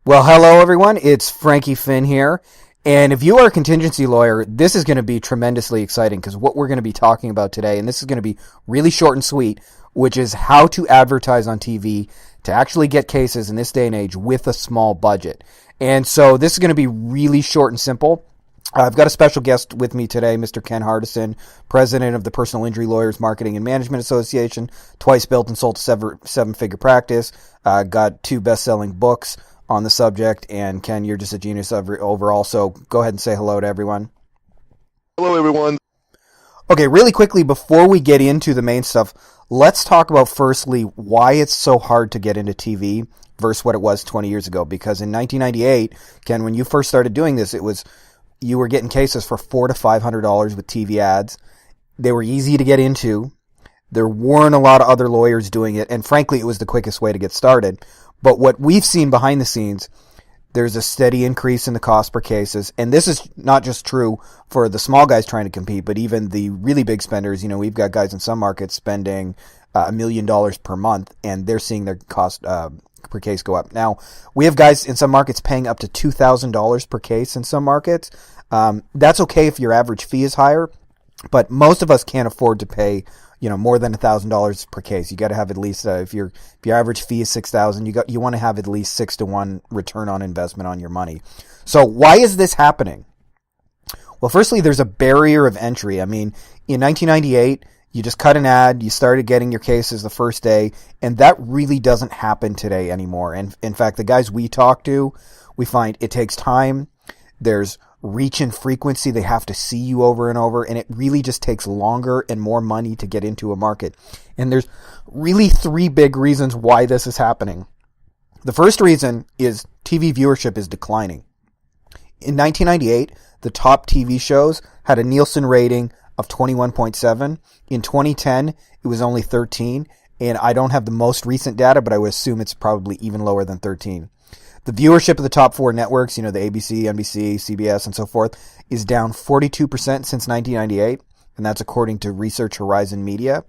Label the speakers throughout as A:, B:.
A: Well, hello everyone. It's Frankie Finn here. And if you are a contingency lawyer, this is going to be tremendously exciting because what we're going to be talking about today, and this is going to be really short and sweet, which is how to advertise on TV to actually get cases in this day and age with a small budget. And so this is going to be really short and simple. I've got a special guest with me today, Mr. Ken Hardison, president of the Personal Injury Lawyers Marketing and Management Association, twice built and sold a seven-figure practice, got 2 best-selling books on the subject, and Ken, you're just a genius overall, so go ahead and say hello to everyone.
B: Hello, everyone.
A: Okay, really quickly, before we get into the main stuff, let's talk about, firstly, why it's so hard to get into TV versus what it was 20 years ago, because in 1998, Ken, when you first started doing this, you were getting cases for $400 to $500 with TV ads. They were easy to get into. There weren't a lot of other lawyers doing it, and frankly, it was the quickest way to get started. But what we've seen behind the scenes, there's a steady increase in the cost per cases. And this is not just true for the small guys trying to compete, but even the really big spenders. You know, we've got guys in some markets spending $1 million per month, and they're seeing their cost per case go up. Now, we have guys in some markets paying up to $2,000 per case in some markets. That's okay if your average fee is higher, but most of us can't afford to pay more than $1,000 per case. You got to have at least if your average fee is $6,000, you want to have at least 6 to 1 return on investment on your money. So why is this happening? Well, firstly, there's a barrier of entry. I mean, in 1998, you just cut an ad, you started getting your cases the first day, and that really doesn't happen today anymore. And in fact, the guys we talk to, we find it takes time. There's reach and frequency. They have to see you over and over, and it really just takes longer and more money to get into a market. And there's really 3 big reasons why this is happening. The first reason is TV viewership is declining. In 1998, the top TV shows had a Nielsen rating of 21.7. In 2010, it was only 13, and I don't have the most recent data, but I would assume it's probably even lower than 13. The viewership of the top 4 networks, the ABC, NBC, CBS, and so forth, is down 42% since 1998, and that's according to Research Horizon Media.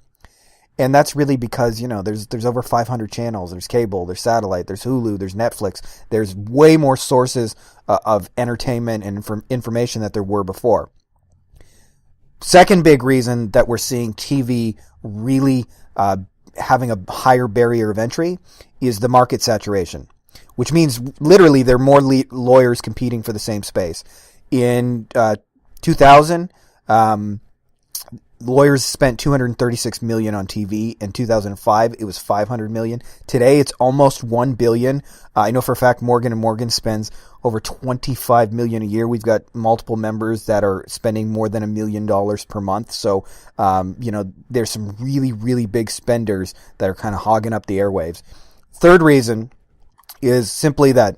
A: And that's really because, there's over 500 channels. There's cable, there's satellite, there's Hulu, there's Netflix. There's way more sources of entertainment and information that there were before. Second big reason that we're seeing TV really having a higher barrier of entry is the market saturation, which means literally there are more lawyers competing for the same space. In 2000, lawyers spent $236 million on TV. In 2005, it was $500 million. Today, it's almost $1 billion. I know for a fact Morgan & Morgan spends over $25 million a year. We've got multiple members that are spending more than $1 million per month. So, there's some really, really big spenders that are kind of hogging up the airwaves. Third reason is simply that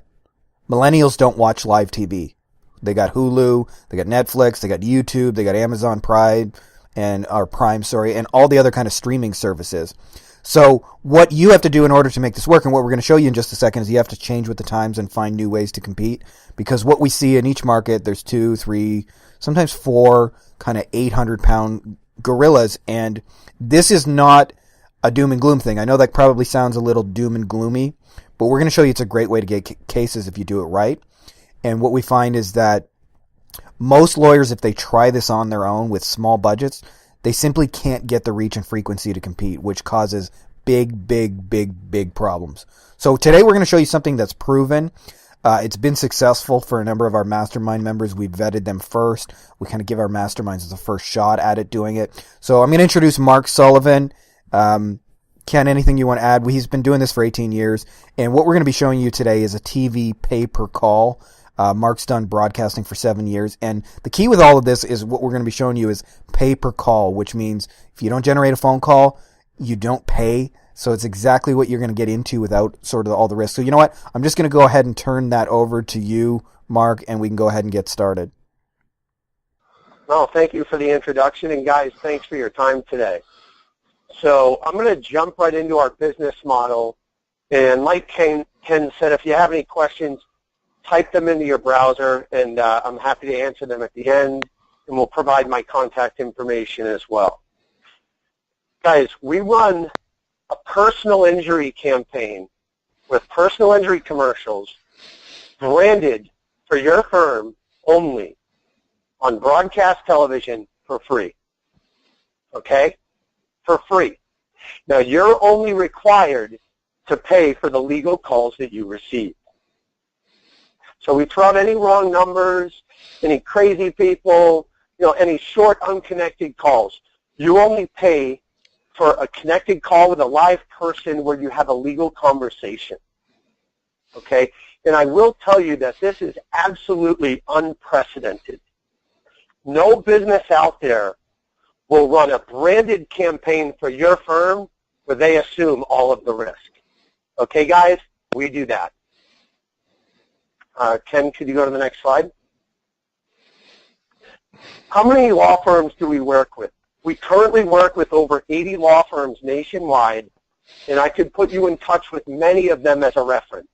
A: millennials don't watch live TV. They got Hulu, they got Netflix, they got YouTube, they got Amazon Prime, and all the other kind of streaming services. So what you have to do in order to make this work, and what we're going to show you in just a second, is you have to change with the times and find new ways to compete. Because what we see in each market, there's 2, 3, sometimes 4 kind of 800-pound gorillas, and this is not a doom and gloom thing. I know that probably sounds a little doom and gloomy, but we're going to show you it's a great way to get cases if you do it right. And what we find is that most lawyers, if they try this on their own with small budgets, they simply can't get the reach and frequency to compete, which causes big, big, big, big problems. So today we're going to show you something that's proven. It's been successful for a number of our mastermind members. We've vetted them first. We kind of give our masterminds as a first shot at it doing it. So I'm going to introduce Mark Sullivan. Ken, anything you want to add? He's been doing this for 18 years, and what we're going to be showing you today is a TV pay-per-call. Mark's done broadcasting for 7 years, and the key with all of this is what we're going to be showing you is pay-per-call, which means if you don't generate a phone call, you don't pay. So it's exactly what you're going to get into without sort of all the risks. So you know what? I'm just going to go ahead and turn that over to you, Mark, and we can go ahead and get started.
C: Well, thank you for the introduction, and guys, thanks for your time today. So I'm going to jump right into our business model, and like Ken said, if you have any questions, type them into your browser, and I'm happy to answer them at the end, and we'll provide my contact information as well. Guys, we run a personal injury campaign with personal injury commercials branded for your firm only on broadcast television for free. Okay? For free. Now, you're only required to pay for the legal calls that you receive. So we throw out any wrong numbers, any crazy people, any short, unconnected calls. You only pay for a connected call with a live person where you have a legal conversation. Okay? And I will tell you that this is absolutely unprecedented. No business out there will run a branded campaign for your firm where they assume all of the risk. Okay, guys? We do that. Ken, could you go to the next slide? How many law firms do we work with? We currently work with over 80 law firms nationwide, and I could put you in touch with many of them as a reference.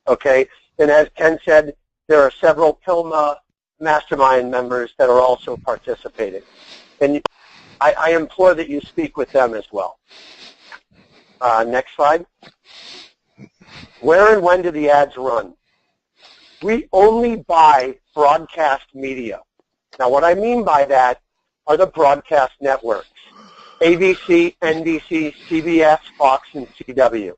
C: Okay? And as Ken said, there are several PILMA mastermind members that are also participating. And I implore that you speak with them as well. Next slide. Where and when do the ads run? We only buy broadcast media. Now, what I mean by that are the broadcast networks, ABC, NBC, CBS, Fox, and CW.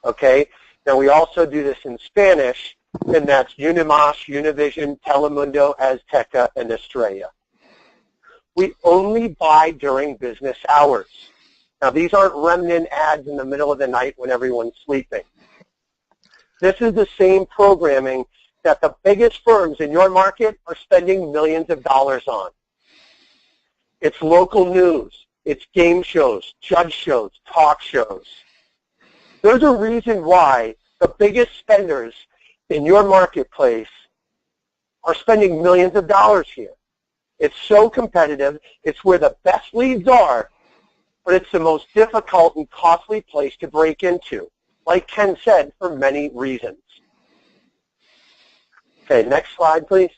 C: Okay? Now, we also do this in Spanish, and that's Unimas, Univision, Telemundo, Azteca, and Estrella. We only buy during business hours. Now, these aren't remnant ads in the middle of the night when everyone's sleeping. This is the same programming that the biggest firms in your market are spending millions of dollars on. It's local news. It's game shows, judge shows, talk shows. There's a reason why the biggest spenders in your marketplace are spending millions of dollars here. It's so competitive. It's where the best leads are, but it's the most difficult and costly place to break into, like Ken said, for many reasons. Okay, next slide, please.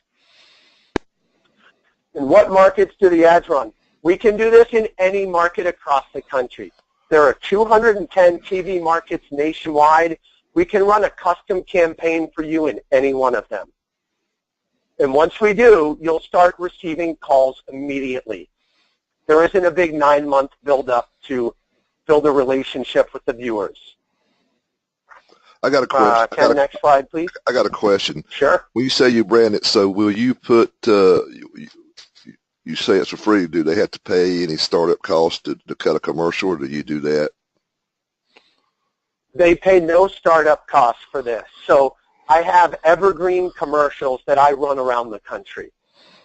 C: In what markets do the ads run? We can do this in any market across the country. There are 210 TV markets nationwide. We can run a custom campaign for you in any one of them. And once we do, you'll start receiving calls immediately. There isn't a big 9-month build-up to build a relationship with the viewers.
B: I got a question.
C: Ken, next slide, please.
B: I got a question.
C: Sure.
B: When you say you brand it, so will you put, you say it's for free, do they have to pay any startup costs to cut a commercial, or do you do that?
C: They pay no startup costs for this. So I have evergreen commercials that I run around the country,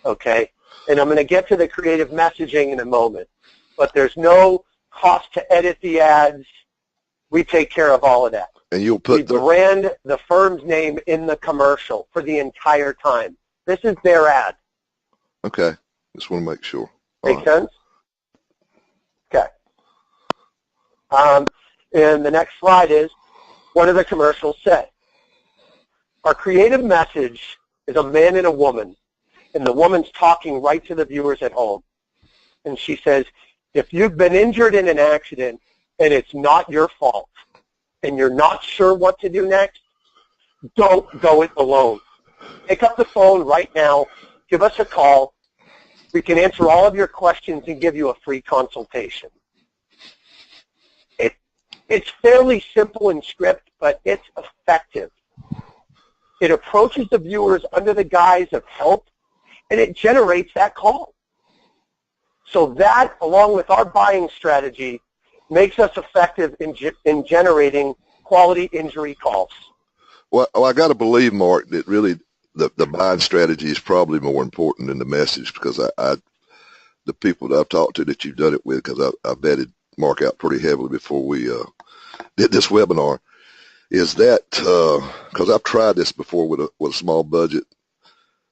C: okay? And I'm going to get to the creative messaging in a moment. But there's no cost to edit the ads. We take care of all of that.
B: And you'll put
C: we brand the firm's name in the commercial for the entire time. This is their ad.
B: Okay. Just want to make sure.
C: Make sense? Okay. And the next slide is, what do the commercials say? Our creative message is a man and a woman, and the woman's talking right to the viewers at home. And she says, if you've been injured in an accident and it's not your fault, and you're not sure what to do next, don't go it alone. Pick up the phone right now. Give us a call. We can answer all of your questions and give you a free consultation. It's fairly simple in script, but it's effective. It approaches the viewers under the guise of help, and it generates that call. So that, along with our buying strategy, makes us effective in generating quality injury calls.
B: Well, I got to believe, Mark, that really the buying strategy is probably more important than the message, because the people that I've talked to that you've done it with, because I vetted Mark out pretty heavily before we did this webinar, is that because I've tried this before with a small budget,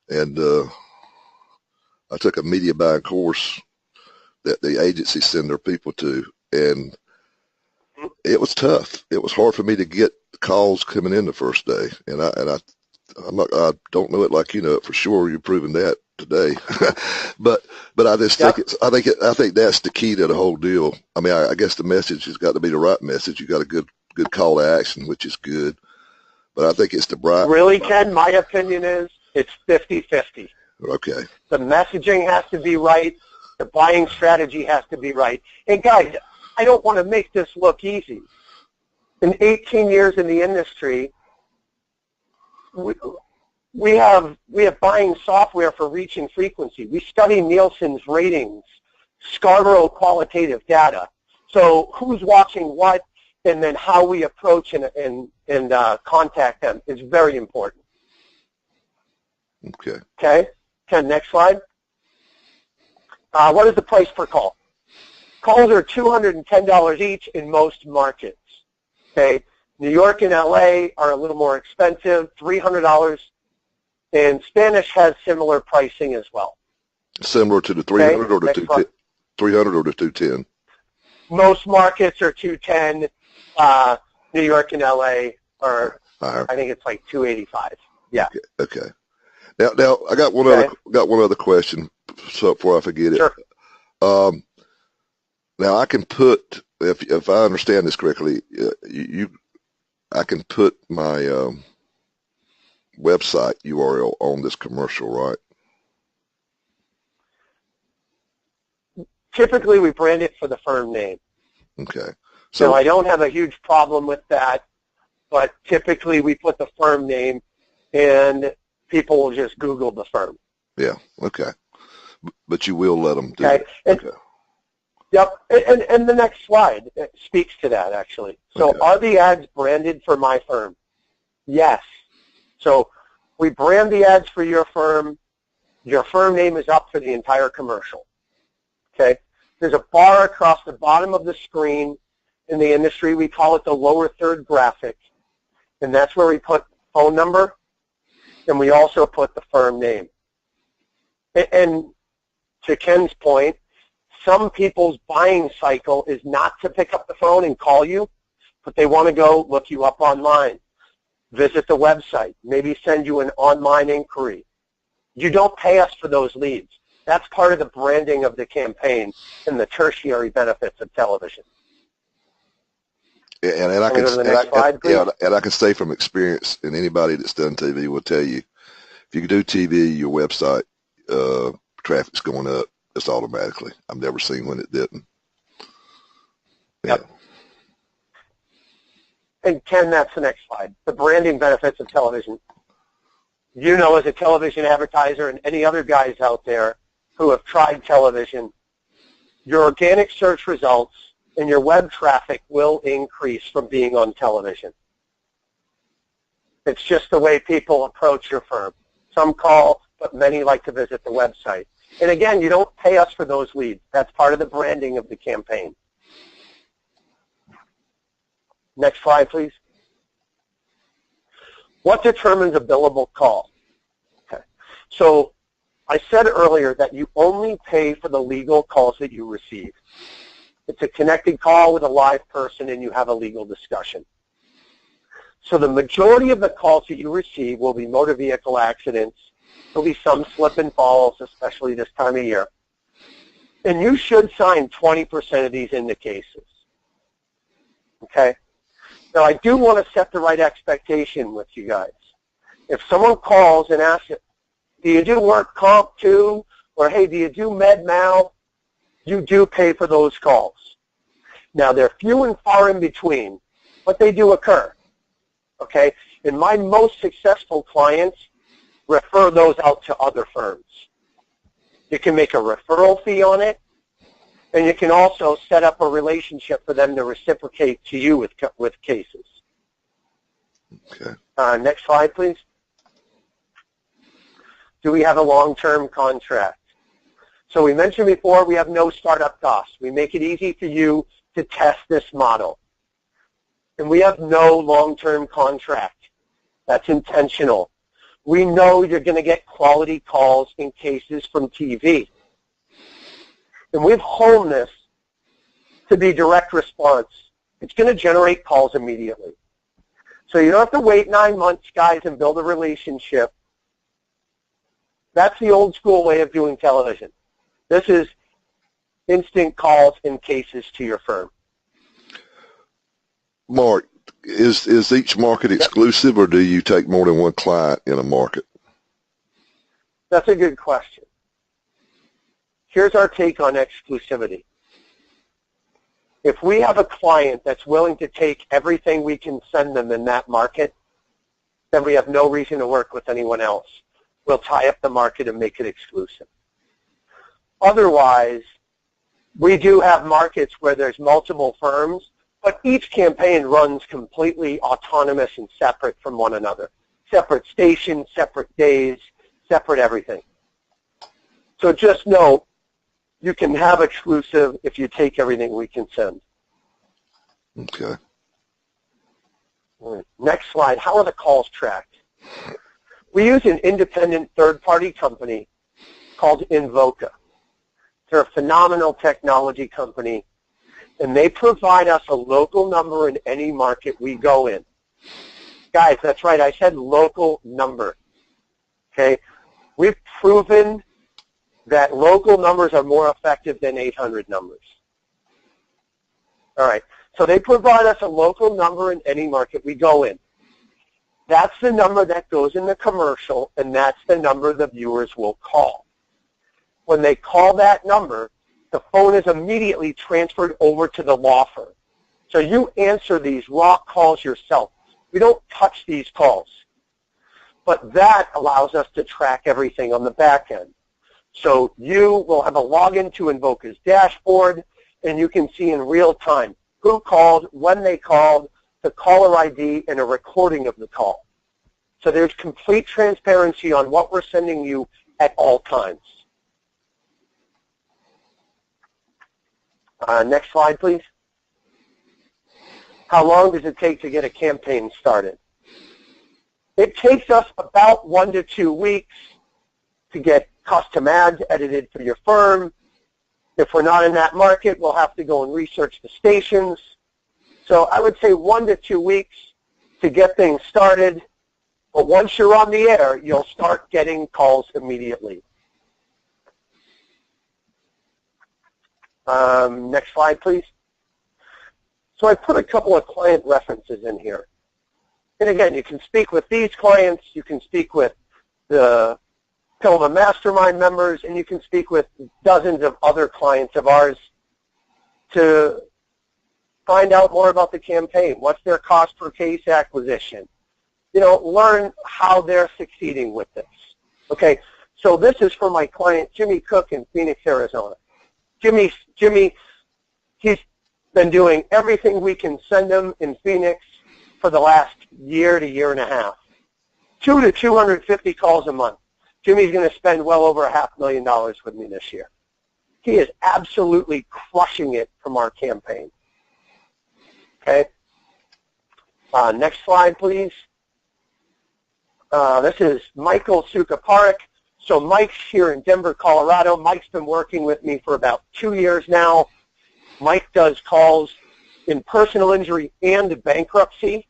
B: and I took a media buying course that the agencies send their people to, and it was tough. It was hard for me to get calls coming in the first day, and I don't know it like you know it for sure. You're proving that today, but I just think I think that's the key to the whole deal. I mean, I guess the message has got to be the right message. You got a good call to action, which is good, But I think it's the bright.
C: Really, Ken, my opinion is it's 50-50.
B: Okay.
C: The messaging has to be right. The buying strategy has to be right. And guys, I don't want to make this look easy. In 18 years in the industry, we have buying software for reach and frequency. We study Nielsen's ratings, Scarborough qualitative data. So who's watching what, and then how we approach and contact them is very important.
B: Okay.
C: Okay. Ken, next slide. What is the price per call? Calls are $210 each in most markets. Okay. New York and LA are a little more expensive, $300, and Spanish has similar pricing as well.
B: Similar to the 300
C: okay.
B: or the 210? 300 or the 210?
C: Most markets are 210. New York and LA are, I think it's like 285. Yeah.
B: Okay. Now I got one other question, so before I forget it.
C: Sure.
B: Now I can put, if I understand this correctly, I can put my website URL on this commercial, right?
C: Typically, we brand it for the firm name.
B: Okay.
C: So I don't have a huge problem with that, but typically we put the firm name, and people will just Google the firm.
B: Yeah. Okay. But you will let them do
C: it.
B: Okay.
C: Yep. And the next slide speaks to that, actually. So are the ads branded for my firm? Yes. So we brand the ads for your firm. Your firm name is up for the entire commercial. Okay. There's a bar across the bottom of the screen. In the industry, we call it the lower third graphic. And that's where we put phone number, and we also put the firm name. And to Ken's point, some people's buying cycle is not to pick up the phone and call you, but they want to go look you up online, visit the website, maybe send you an online inquiry. You don't pay us for those leads. That's part of the branding of the campaign and the tertiary benefits of television.
B: And I can say from experience, and anybody that's done TV will tell you, if you do TV, your website traffic's going up just automatically. I've never seen when it didn't. Yeah.
C: Yep. And Ken, that's the next slide. The branding benefits of television. You know, as a television advertiser and any other guys out there who have tried television, your organic search results and your web traffic will increase from being on television. It's just the way people approach your firm. Some call, but many like to visit the website. And again, you don't pay us for those leads. That's part of the branding of the campaign. Next slide, please. What determines a billable call? Okay. So I said earlier that you only pay for the legal calls that you receive. It's a connected call with a live person, and you have a legal discussion. So the majority of the calls that you receive will be motor vehicle accidents. There'll be some slip and falls, especially this time of year. And you should sign 20% of these into cases. Okay? Now, I do want to set the right expectation with you guys. If someone calls and asks, do you do work comp too? Or, hey, do you do med mal? You do pay for those calls. Now, they're few and far in between, but they do occur. Okay? And my most successful clients refer those out to other firms. You can make a referral fee on it, and you can also set up a relationship for them to reciprocate to you with cases.
B: Okay.
C: Next slide, please. Do we have a long-term contract? So we mentioned before we have no startup costs. We make it easy for you to test this model. And we have no long-term contract. That's intentional. We know you're going to get quality calls in cases from TV. And we've honed this to be direct response. It's going to generate calls immediately. So you don't have to wait 9 months, guys, and build a relationship. That's the old school way of doing television. This is instant calls in cases to your firm.
B: Mark, Is each market exclusive, or do you take more than one client in a market?
C: That's a good question. Here's our take on exclusivity. If we have a client that's willing to take everything we can send them in that market, then we have no reason to work with anyone else. We'll tie up the market and make it exclusive. Otherwise, we do have markets where there's multiple firms, but each campaign runs completely autonomous and separate from one another. Separate stations, separate days, separate everything. So just know, you can have exclusive if you take everything we can send.
B: Okay.
C: All right. Next slide. How are the calls tracked? We use an independent third-party company called Invoca. They're a phenomenal technology company, and they provide us a local number in any market we go in. Guys, that's right. I said local number. Okay? We've proven that local numbers are more effective than 800 numbers. All right. So they provide us a local number in any market we go in. That's the number that goes in the commercial, and that's the number the viewers will call. When they call that number, the phone is immediately transferred over to the law firm. So you answer these raw calls yourself. We don't touch these calls. But that allows us to track everything on the back end. So you will have a login to Invoca's dashboard, and you can see in real time who called, when they called, the caller ID, and a recording of the call. So there's complete transparency on what we're sending you at all times. Next slide, please. How long does it take to get a campaign started? It takes us about 1 to 2 weeks to get custom ads edited for your firm. If we're not in that market, we'll have to go and research the stations. So I would say 1 to 2 weeks to get things started. But once you're on the air, you'll start getting calls immediately. Next slide, please. So I put a couple of client references in here. And again, you can speak with these clients, you can speak with the Pilma Mastermind members, and you can speak with dozens of other clients of ours to find out more about the campaign. What's their cost per case acquisition? You know, learn how they're succeeding with this. Okay, so this is for my client, Jimmy Cook in Phoenix, Arizona. Jimmy, he's been doing everything we can send him in Phoenix for the last year to year and a half. 2 to 250 calls a month. Jimmy's going to spend well over $500,000 with me this year. He is absolutely crushing it from our campaign. Okay. Next slide, please. This is Michael Sukaparik. So Mike's here in Denver, Colorado. Mike's been working with me for about 2 years now. Mike does calls in personal injury and bankruptcy.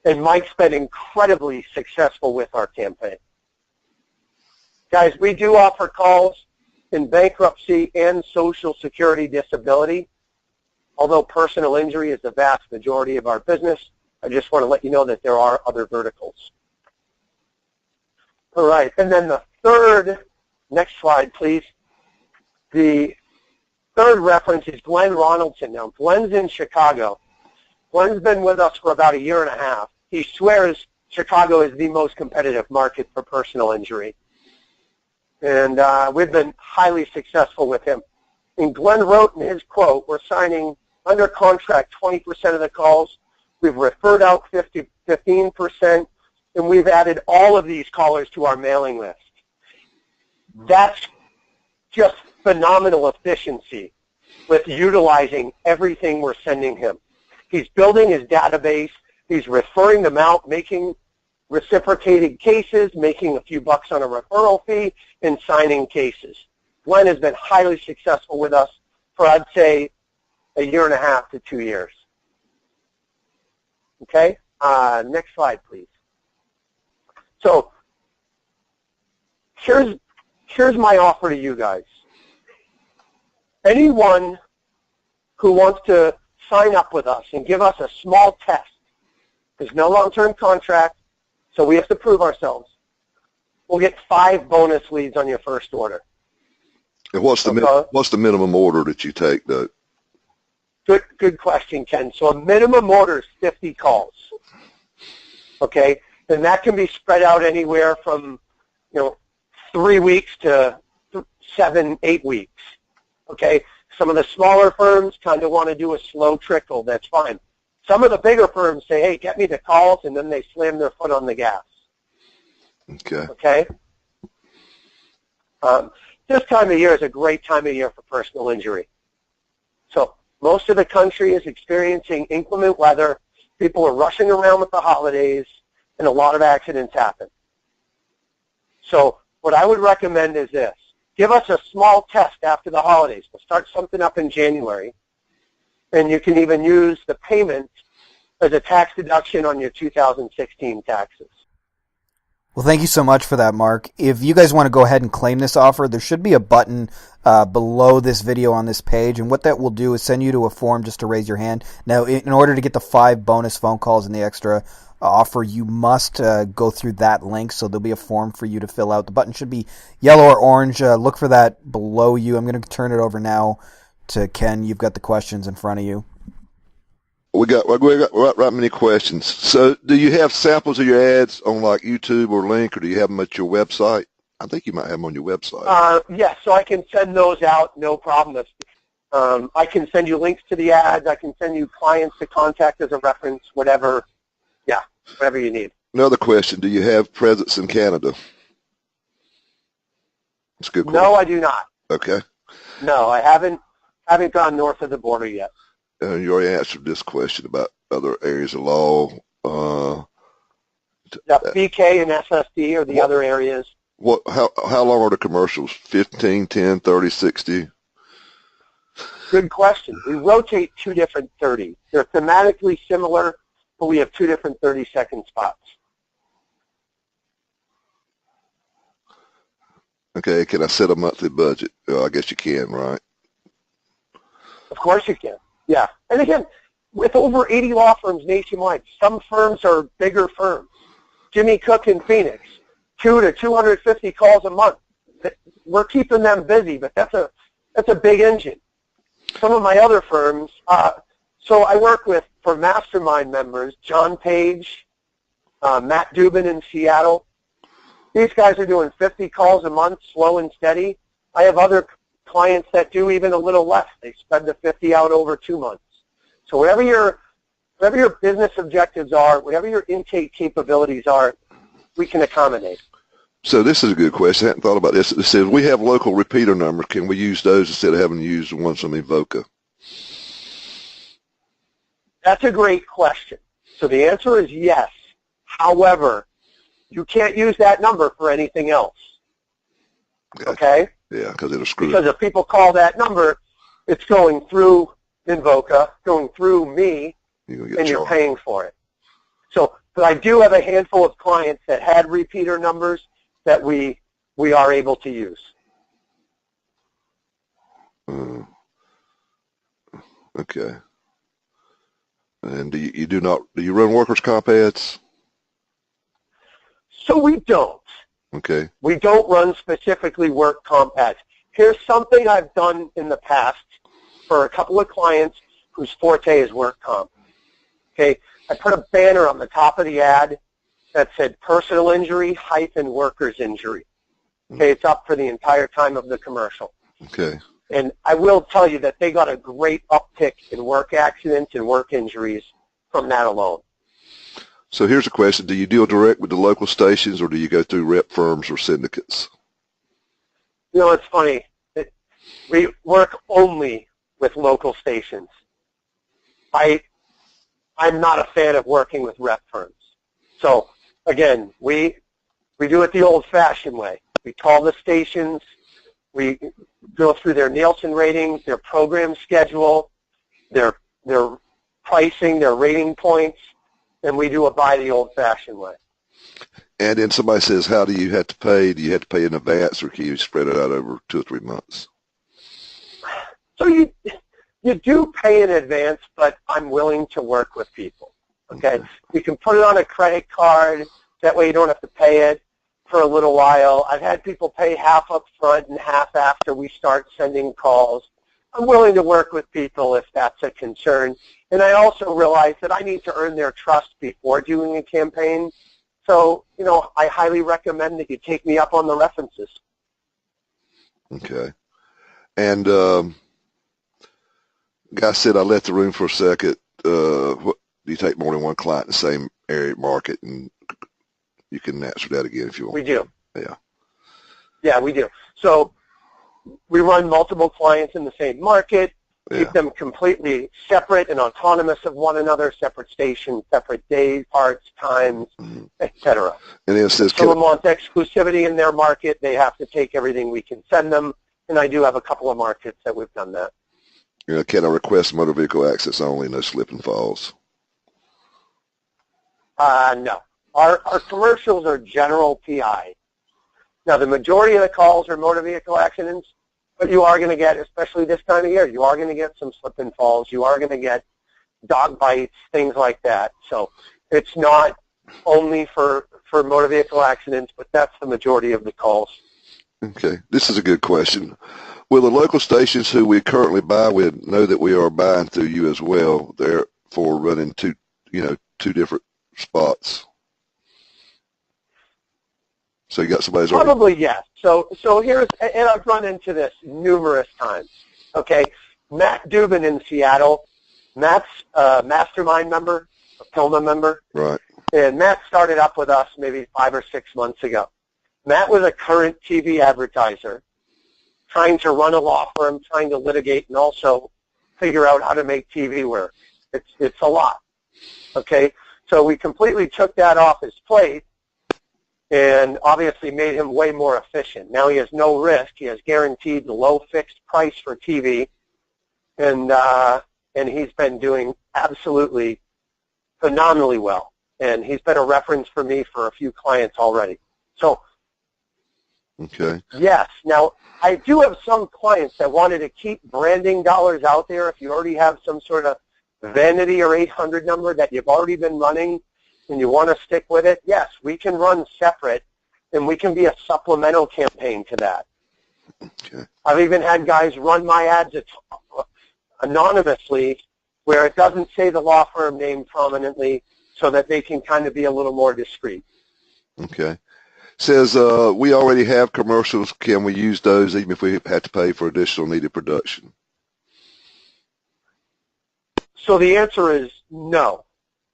C: And Mike's been incredibly successful with our campaign. Guys, we do offer calls in bankruptcy and Social Security disability. Although personal injury is the vast majority of our business, I just want to let you know that there are other verticals. All right, and then the third, next slide, please. The third reference is Glenn Ronaldson. Now, Glenn's in Chicago. Glenn's been with us for about 1.5 years. He swears Chicago is the most competitive market for personal injury. And we've been highly successful with him. And Glenn wrote in his quote, we're signing under contract 20% of the calls. We've referred out 15%, and we've added all of these callers to our mailing list. That's just phenomenal efficiency with utilizing everything we're sending him. He's building his database. He's referring them out, making reciprocated cases, making a few bucks on a referral fee, and signing cases. Glenn has been highly successful with us for, I'd say, 1.5 years to 2 years. Okay? Next slide, please. So here's my offer to you guys. Anyone who wants to sign up with us and give us a small test There's no long-term contract, so we have to prove ourselves. We'll get 5 bonus leads on your first order.
B: And what's the minimum order that you take, though?
C: Good question, Ken. So a minimum order is 50 calls. Okay, and that can be spread out anywhere from 3 weeks to 7, 8 weeks. Okay, some of the smaller firms kind of want to do a slow trickle. That's fine. Some of the bigger firms say, hey, get me the calls, and then they slam their foot on the gas. Okay? This time of year is a great time of year for personal injury. So most of the country is experiencing inclement weather. People are rushing around with the holidays, and a lot of accidents happen. So what I would recommend is this. Give us a small test after the holidays. We'll start something up in January, and you can even use the payment as a tax deduction on your 2016 taxes.
A: Well, thank you so much for that, Mark. If you guys want to go ahead and claim this offer, there should be a button below this video on this page, and what that will do is send you to a form just to raise your hand. Now, in order to get the 5 bonus phone calls and the extra offer, you must go through that link, so there'll be a form for you to fill out. The button should be yellow or orange. Look for that below you. I'm going to turn it over now to Ken. You've got the questions in front of you.
B: We got right many questions. So do you have samples of your ads on like YouTube or Link, or do you have them at your website? I think you might have them on your website.
C: Yes, so I can send those out, no problem. I can send you links to the ads. I can send you clients to contact as a reference, whatever you need.
B: Another question, do you have presence in Canada? That's a good question.
C: No, I do not.
B: Okay.
C: No, I haven't gone north of the border yet.
B: And you already answered this question about other areas of law.
C: BK and SSD are the other areas.
B: How long are the commercials? 15, 10, 30, 60?
C: Good question. We rotate 2 different 30s. They're thematically similar, but we have 2 different 30-second spots.
B: Okay, can I set a monthly budget? I guess you can, right?
C: Of course you can. Yeah. And again, with over 80 law firms nationwide, some firms are bigger firms. Jimmy Cook in Phoenix, 2 to 250 calls a month. We're keeping them busy, but that's a big engine. Some of my other firms, so I work with, for mastermind members, John Page, Matt Dubin in Seattle. These guys are doing 50 calls a month, slow and steady. I have other clients that do even a little less. They spread the 50 out over 2 months. So whatever your business objectives are, whatever your intake capabilities are, we can accommodate.
B: So this is a good question. I hadn't thought about this. It says we have local repeater numbers. Can we use those instead of having to use the ones from Evoca?
C: That's a great question. So the answer is yes. However, you can't use that number for anything else. Okay?
B: Yeah, because it'll screw.
C: Because if people call that number, it's going through Invoca, going through me, and you're paying for it. So, but I do have a handful of clients that had repeater numbers that we are able to use.
B: Okay. And do you run workers' comp ads?
C: So we don't.
B: Okay.
C: We don't run specifically work comp ads. Here's something I've done in the past for a couple of clients whose forte is work comp. Okay, I put a banner on the top of the ad that said personal injury - workers injury. Okay, it's up for the entire time of the commercial.
B: Okay.
C: And I will tell you that they got a great uptick in work accidents and work injuries from that alone.
B: So here's a question. Do you deal direct with the local stations, or do you go through rep firms or syndicates?
C: You know, it's funny. We work only with local stations. I'm not a fan of working with rep firms. So, again, we do it the old-fashioned way. We call the stations. We go through their Nielsen ratings, their program schedule, their pricing, their rating points, and we do it by the old-fashioned way.
B: And then somebody says, how do you have to pay? Do you have to pay in advance, or can you spread it out over 2 or 3 months?
C: So you do pay in advance, but I'm willing to work with people. Okay? You can put it on a credit card. That way you don't have to pay it for a little while. I've had people pay half up front and half after we start sending calls. I'm willing to work with people if that's a concern. And I also realize that I need to earn their trust before doing a campaign. So, I highly recommend that you take me up on the references.
B: Okay. And guy said, I left the room for a second. Do you take more than one client in the same area market? And you can answer that again if you want.
C: We do.
B: Yeah.
C: Yeah, we do. So we run multiple clients in the same market, keep them completely separate and autonomous of one another, separate stations, separate days, parts, times, etc.
B: And then it says,
C: if someone wants exclusivity in their market, they have to take everything we can send them, and I do have a couple of markets that we've done that.
B: Can I request motor vehicle access only, no slip and falls?
C: No. Our commercials are general PI. Now, the majority of the calls are motor vehicle accidents, but you are going to get, especially this time of year, you are going to get some slip and falls. You are going to get dog bites, things like that. So it's not only for motor vehicle accidents, but that's the majority of the calls.
B: Okay. This is a good question. Will the local stations who we currently buy with know that we are buying through you as well, therefore running two different spots? So you got somebody's
C: probably yes. So here's, and I've run into this numerous times. Okay, Matt Dubin in Seattle. Matt's a mastermind member, a PILMA member.
B: Right.
C: And Matt started up with us maybe 5 or 6 months ago. Matt was a current TV advertiser, trying to run a law firm, trying to litigate, and also figure out how to make TV work. It's a lot. Okay, so we completely took that off his plate, and obviously made him way more efficient. Now he has no risk. He has guaranteed the low fixed price for TV, and he's been doing absolutely phenomenally well. And he's been a reference for me for a few clients already. So,
B: okay.
C: Yes. Now, I do have some clients that wanted to keep branding dollars out there. If you already have some sort of vanity or 800 number that you've already been running, and you want to stick with it, yes, we can run separate, and we can be a supplemental campaign to that.
B: Okay.
C: I've even had guys run my ads anonymously where it doesn't say the law firm name prominently so that they can kind of be a little more discreet.
B: Okay. Says, we already have commercials. Can we use those even if we have to pay for additional needed production?
C: So the answer is no.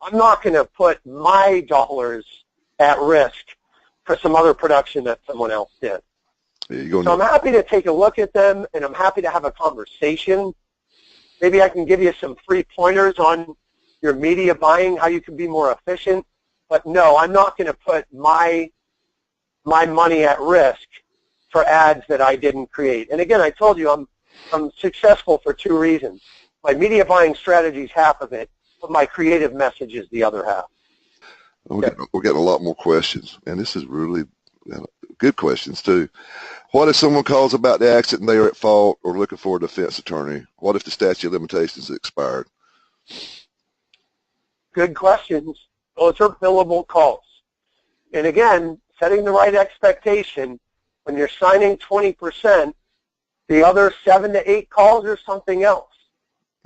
C: I'm not going to put my dollars at risk for some other production that someone else did. So I'm happy to take a look at them, and I'm happy to have a conversation. Maybe I can give you some free pointers on your media buying, how you can be more efficient. But no, I'm not going to put my money at risk for ads that I didn't create. And again, I told you I'm successful for 2 reasons. My media buying strategy is half of it, but my creative message is the other half.
B: We're getting a lot more questions, and this is really good questions too. What if someone calls about the accident and they are at fault or looking for a defense attorney? What if the statute of limitations is expired?
C: Good questions. Those are billable calls. And again, setting the right expectation, when you're signing 20%, the other 7 to 8 calls are something else.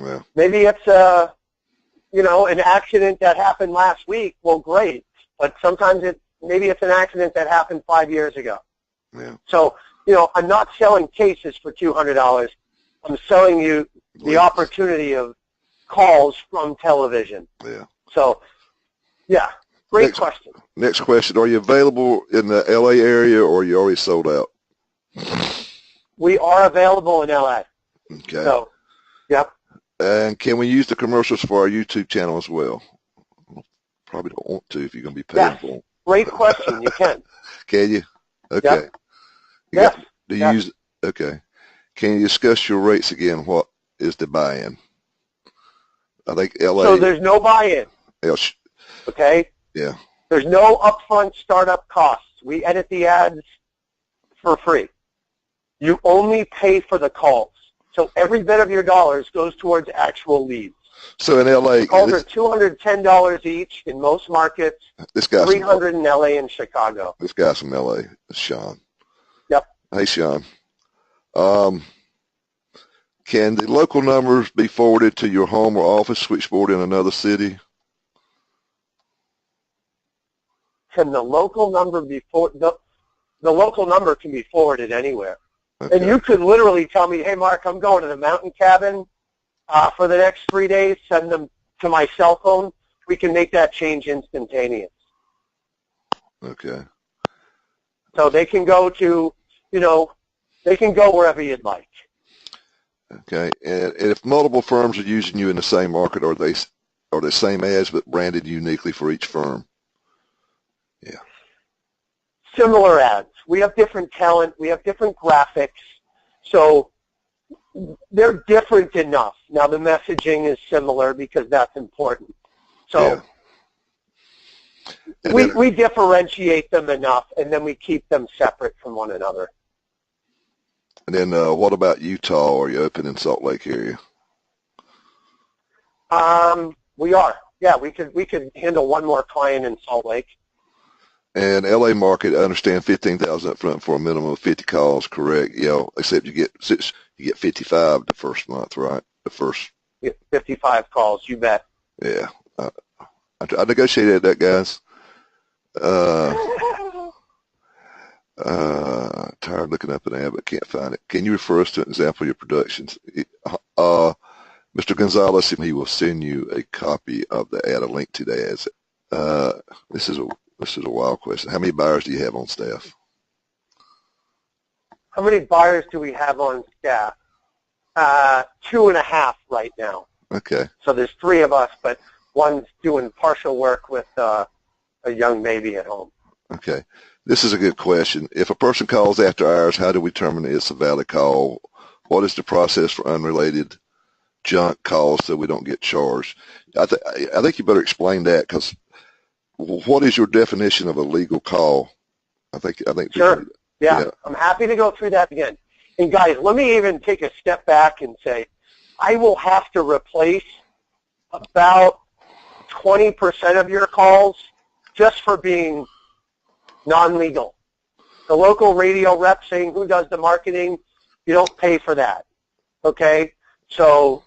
B: Yeah.
C: Maybe it's an accident that happened last week. Well, great. But sometimes maybe it's an accident that happened 5 years ago.
B: Yeah.
C: So, I'm not selling cases for $200. I'm selling you the opportunity of calls from television.
B: Yeah.
C: So, yeah, great question.
B: Next question. Are you available in the L.A. area, or are you already sold out?
C: We are available in L.A.
B: Okay.
C: So, yep.
B: And can we use the commercials for our YouTube channel as well? Probably don't want to if you're going to be paying for them.
C: Great question. You can.
B: Can you? Okay.
C: Yep. Yes.
B: Do you use? Okay. Can you discuss your rates again? What is the buy-in? I think LA.
C: So there's no buy-in. Okay.
B: Yeah.
C: There's no upfront startup costs. We edit the ads for free. You only pay for the calls. So every bit of your dollars goes towards actual leads.
B: So in LA,
C: Calls are $210 each in most markets,
B: this guy's
C: $300 in LA and Chicago.
B: This guy's from LA. It's Sean.
C: Yep.
B: Hey, Sean. Can the local numbers be forwarded to your home or office switchboard in another city?
C: Can the local number be the local number can be forwarded anywhere.
B: Okay.
C: And you could literally tell me, hey, Mark, I'm going to the mountain cabin for the next 3 days. Send them to my cell phone. We can make that change instantaneous.
B: Okay.
C: So they can go to, they can go wherever you'd like.
B: Okay. And if multiple firms are using you in the same market, are they the same ads but branded uniquely for each firm? Yeah.
C: Similar ads. We have different talent. We have different graphics. So they're different enough. Now the messaging is similar because that's important. So
B: yeah.
C: we differentiate them enough, and then we keep them separate from one another.
B: And then what about Utah? Are you open in Salt Lake area?
C: We are. Yeah, we could handle one more client in Salt Lake.
B: And LA market, I understand 15,000 up front for a minimum of 50 calls, correct? Except you get 55 the first month, right? The first.
C: You get 55 calls, you bet.
B: Yeah. I negotiated that, guys. Tired looking up an ad, but can't find it. Can you refer us to an example of your productions? Mr. Gonzalez, he will send you a copy of the ad, a link to the ads. This is a wild question. How many buyers do you have on staff?
C: How many buyers do we have on staff? 2.5 right now.
B: Okay.
C: So there's 3 of us, but one's doing partial work with a young baby at home.
B: Okay. This is a good question. If a person calls after hours, how do we determine it's a valid call? What is the process for unrelated junk calls so we don't get charged? I think you better explain that, because what is your definition of a legal call? I think.
C: Sure. Yeah, I'm happy to go through that again. And guys, let me even take a step back and say, I will have to replace about 20% of your calls just for being non-legal. The local radio rep saying who does the marketing, you don't pay for that. Okay? So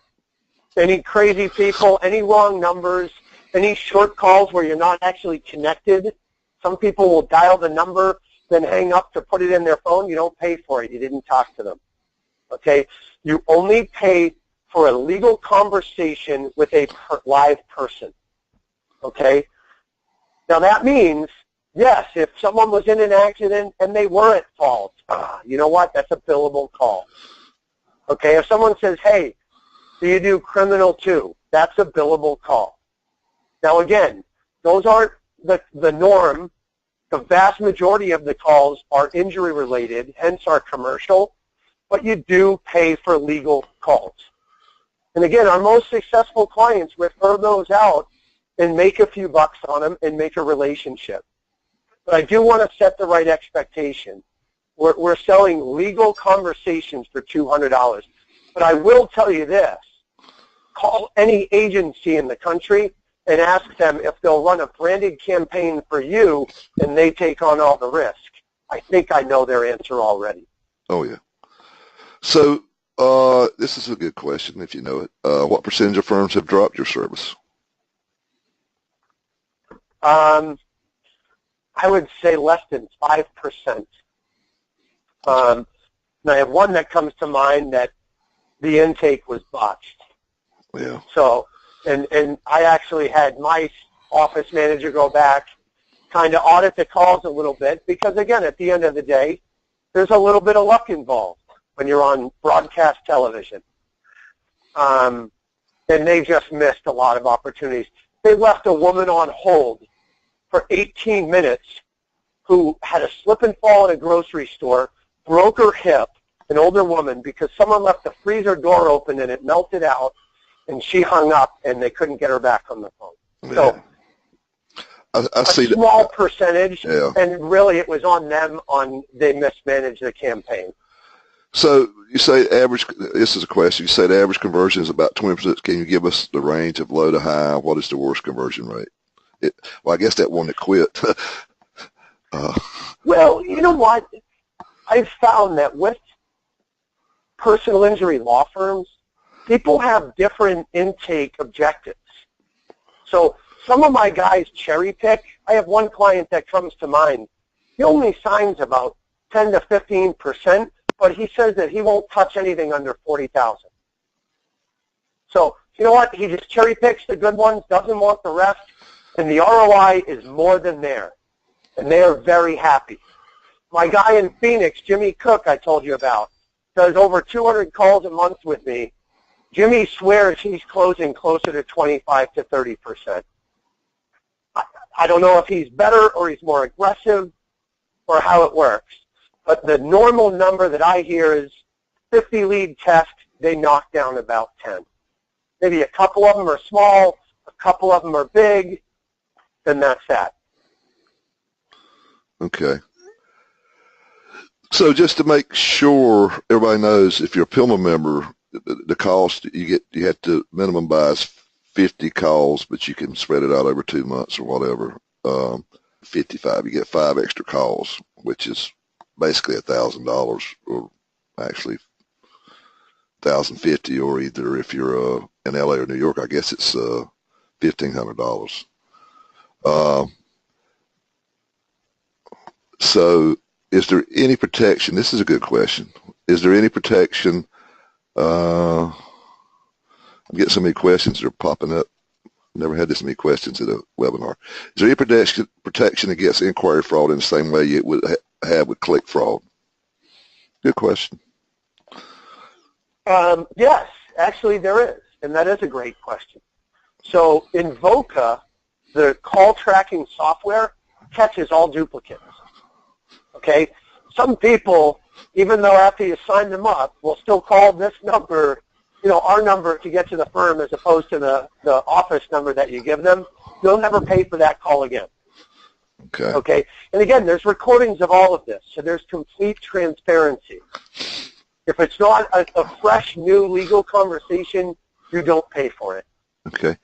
C: any crazy people, any wrong numbers, any short calls where you're not actually connected, some people will dial the number, then hang up to put it in their phone. You don't pay for it. You didn't talk to them. Okay? You only pay for a legal conversation with a live person. Okay? Now that means, yes, if someone was in an accident and they were at fault, you know what? That's a billable call. Okay? If someone says, hey, do you do criminal too? That's a billable call. Now again, those aren't the norm. The vast majority of the calls are injury related, hence our commercial, but you do pay for legal calls. And again, our most successful clients refer those out and make a few bucks on them and make a relationship. But I do want to set the right expectation. We're selling legal conversations for $200. But I will tell you this. Call any agency in the country and ask them if they'll run a branded campaign for you and they take on all the risk. I think I know their answer already.
B: Oh, yeah. So this is a good question if you know it. What percentage of firms have dropped your service?
C: I would say less than 5%. And I have one that comes to mind that the intake was botched.
B: Yeah.
C: So, and I actually had my office manager go back, kind of audit the calls a little bit, because again, at the end of the day, there's a little bit of luck involved when you're on broadcast television. And they just missed a lot of opportunities. They left a woman on hold for 18 minutes who had a slip and fall in a grocery store, broke her hip, an older woman, because someone left the freezer door open and it melted out, and she hung up and they couldn't get her back on the phone.
B: Yeah.
C: So
B: I see
C: a small
B: that.
C: percentage,
B: Yeah.
C: and really it was on them, they mismanaged the campaign.
B: So you say average, this is a question, you say the average conversion is about 20%. Can you give us the range of low to high? What is the worst conversion rate? Well, I guess that one that quit.
C: Well, you know what? I've found that with personal injury law firms, people have different intake objectives. So some of my guys cherry pick. I have one client that comes to mind. He only signs about 10 to 15%, but he says that he won't touch anything under 40,000. So you know what? He just cherry picks the good ones, doesn't want the rest, and the ROI is more than there, and they are very happy. My guy in Phoenix, Jimmy Cook, I told you about, does over 200 calls a month with me. Jimmy swears he's closing closer to 25 to 30%. I don't know if he's better or he's more aggressive or how it works, but the normal number that I hear is 50 lead test, they knock down about 10. Maybe a couple of them are small, a couple of them are big, then that's that.
B: Okay. So just to make sure everybody knows, if you're a PILMA member, the cost you have to minimum buy is 50 calls, but you can spread it out over 2 months or whatever. 55, you get 5 extra calls, which is basically $1,000, or actually $1,050, or either if you're in LA or New York, I guess it's $1,500. So is there any protection? This is a good question. Is there any protection? I'm getting so many questions that are popping up. Never had this many questions at a webinar. Is there any protection against inquiry fraud in the same way you would have with click fraud? Good question.
C: Yes, actually there is, and that is a great question. So Invoca, the call tracking software, catches all duplicates. Okay? Some people, even though after you sign them up, will still call this number, our number to get to the firm as opposed to the office number that you give them. You'll never pay for that call again.
B: Okay.
C: Okay? And again, there's recordings of all of this, so there's complete transparency. If it's not a fresh, new legal conversation, you don't pay for it.
B: Okay.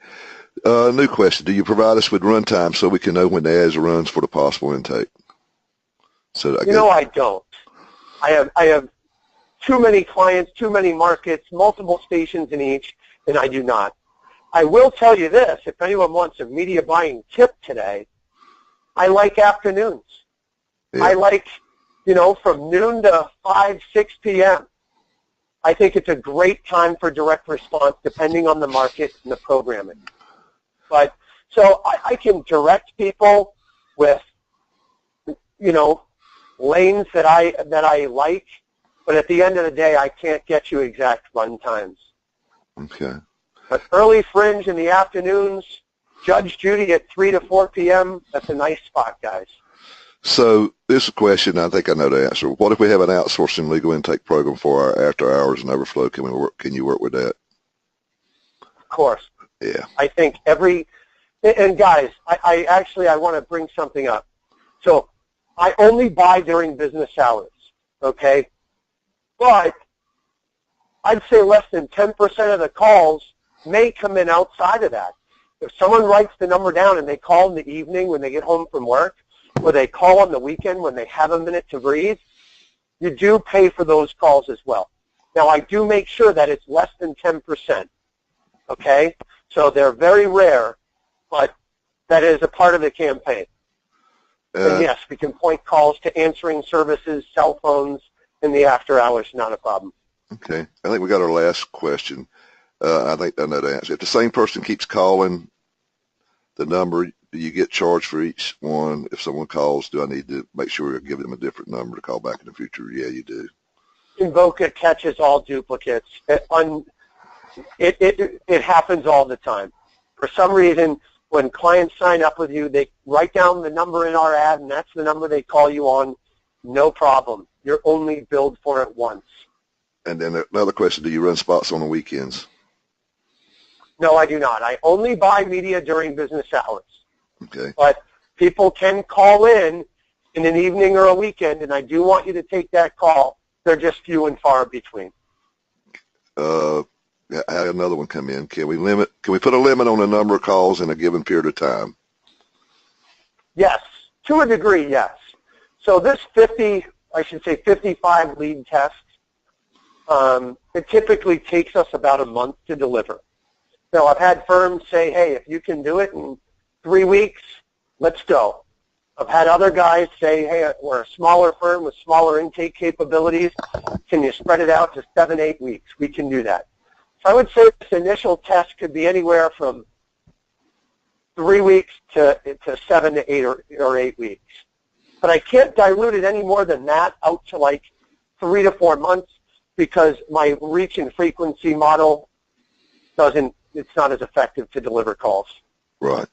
B: New question. Do you provide us with runtime so we can know when the ads runs for the possible intake? So
C: I don't. I have too many clients, too many markets, multiple stations in each, and I do not. I will tell you this, if anyone wants a media buying tip today, I like afternoons. Yeah. I like, from noon to 5, 6 p.m. I think it's a great time for direct response depending on the market and the programming. But, so I can direct people with, lanes that I like, but at the end of the day, I can't get you exact run times.
B: Okay.
C: But early fringe in the afternoons, Judge Judy at 3 to 4 p.m., that's a nice spot, guys.
B: So this is a question, I think I know the answer. What if we have an outsourcing legal intake program for our after hours and overflow? Can you work with that?
C: Of course.
B: Yeah.
C: I think and guys, I want to bring something up. So I only buy during business hours, okay? But I'd say less than 10% of the calls may come in outside of that. If someone writes the number down and they call in the evening when they get home from work, or they call on the weekend when they have a minute to breathe, you do pay for those calls as well. Now, I do make sure that it's less than 10%, okay? So they're very rare, but that is a part of the campaign. And yes, we can point calls to answering services, cell phones, in the after hours, not a problem.
B: Okay. I think we got our last question. I think I know the answer. If the same person keeps calling the number, do you get charged for each one? If someone calls, do I need to make sure I give them a different number to call back in the future? Yeah, you do.
C: Invoca catches all duplicates. It happens all the time. For some reason, when clients sign up with you, they write down the number in our ad, and that's the number they call you on. No problem. You're only billed for it once.
B: And then another question, do you run spots on the weekends?
C: No, I do not. I only buy media during business hours.
B: Okay.
C: But people can call in an evening or a weekend, and I do want you to take that call they're just few and far between.
B: I had another one come in. Can we put a limit on the number of calls in a given period of time?
C: Yes, to a degree, yes. So this 55 lead test, it typically takes us about a month to deliver. So I've had firms say, hey, if you can do it in 3 weeks, let's go. I've had other guys say, hey, we're a smaller firm with smaller intake capabilities. Can you spread it out to 7, 8 weeks? We can do that. So I would say this initial test could be anywhere from 3 weeks to 7 to 8 or 8 weeks. But I can't dilute it any more than that out to like 3 to 4 months because my reach and frequency model it's not as effective to deliver calls.
B: Right.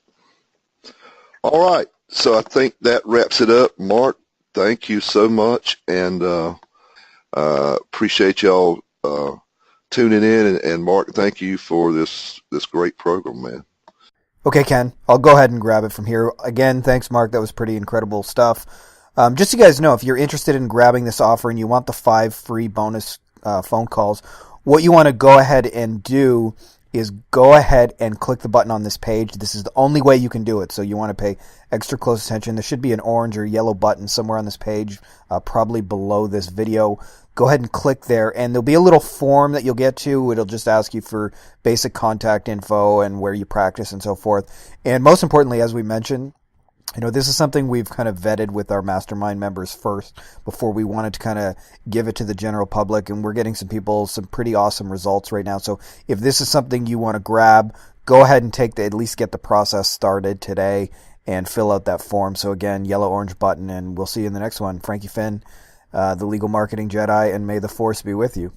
B: All right. So I think that wraps it up. Mark, thank you so much, and appreciate y'all tuning in. And Mark, thank you for this great program, man.
A: Okay, Ken, I'll go ahead and grab it from here. Again, thanks, Mark. That was pretty incredible stuff. Just so you guys know, if you're interested in grabbing this offer and you want the 5 free bonus phone calls, what you want to go ahead and do is go ahead and click the button on this page. This is the only way you can do it, so you want to pay extra close attention. There should be an orange or yellow button somewhere on this page, probably below this video. Go ahead and click there, and there'll be a little form that you'll get to. It'll just ask you for basic contact info and where you practice and so forth. And most importantly, as we mentioned, this is something we've kind of vetted with our mastermind members first before we wanted to kind of give it to the general public, and we're getting some pretty awesome results right now. So if this is something you want to grab, go ahead and at least get the process started today and fill out that form. So again, yellow, orange button, and we'll see you in the next one. Frankie Finn, the Legal Marketing Jedi, and may the force be with you.